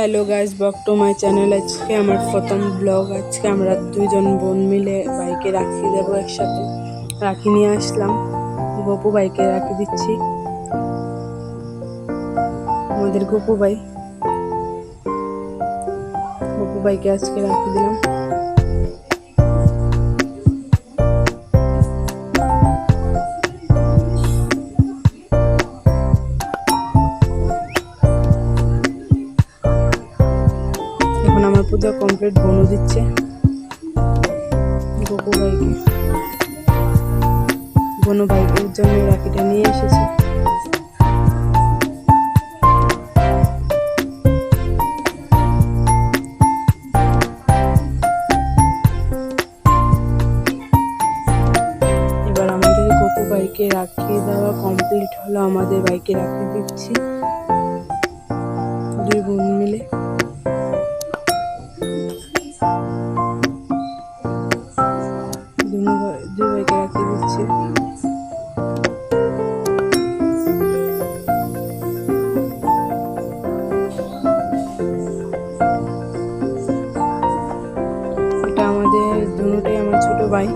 Hello guys, back to my channel. আজকে আমার প্রথম ব্লগ। আজকে আমরা দুইজন বোন মিলে বাইকে রাখি দেবো একসাথে। রাখি নিয়ে আসলাম, গপু বাইকে রাখি দিচ্ছি। আমাদের গপু বাইকে আজকে রাখি দিলাম। এখন আমার পূজা কমপ্লিট, বনু দিচ্ছে গপু ভাইকে। বনু বাইকের জন্য রাখিটা নিয়ে এসেছে। এবার আমাদের গপু বাইকে রাখি দেওয়া কমপ্লিট হলো। আমাদের বাইকে রাখি দিচ্ছি দুই বোন মিলে। দুই বাইকে রাখি দিচ্ছি। এটা আমাদের দুটোটাই আমার ছোট ভাই।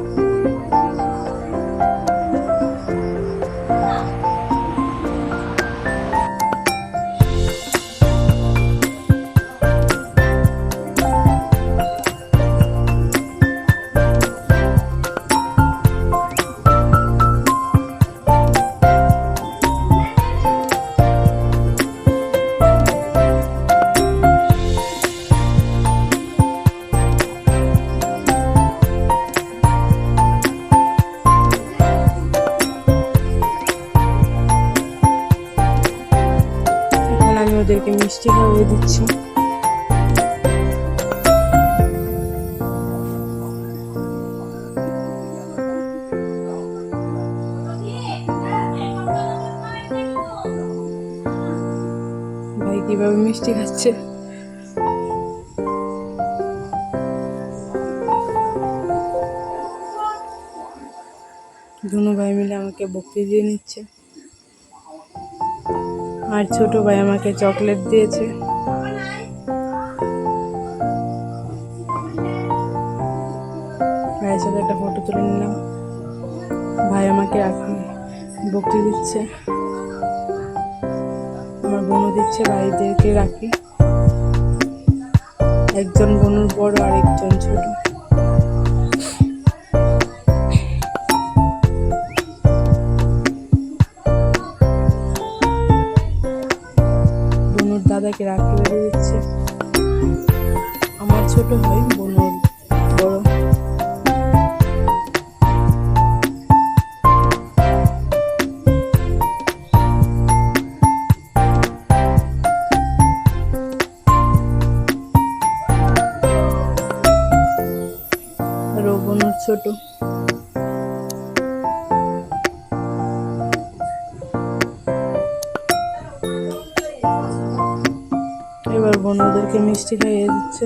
আমি ওদেরকে মিষ্টি খাইয়ে দিচ্ছি। ভাই কিভাবে মিষ্টি খাচ্ছে। দুনো ভাই মিলে আমাকে বকতে দিয়ে নিচ্ছে, আর ছোট ভাই আমাকে চকলেট দিয়েছে। ভাইয়ের সাথে একটা ফটো তুলে নিলাম। ভাই আমাকে বকতে দিচ্ছে, আমার বোনও দিচ্ছে ভাইদেরকে রাখি। একজন বোনুর বড় আর একজন ছোট। বোনুর দাদাকে রাখি বেঁধে দিচ্ছে। আমার ছোট ভাই, বোনুর বড়। আর ও বোনুর ছোট। এবার বোন ওদেরকে মিষ্টি খাইয়ে দিচ্ছে।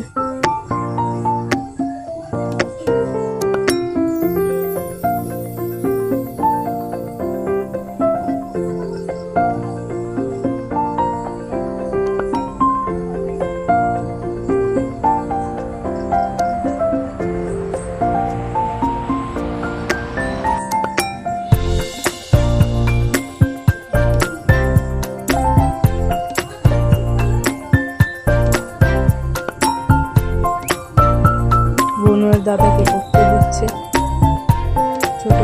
বোনের দাদাকে বকতে দিচ্ছে ছোট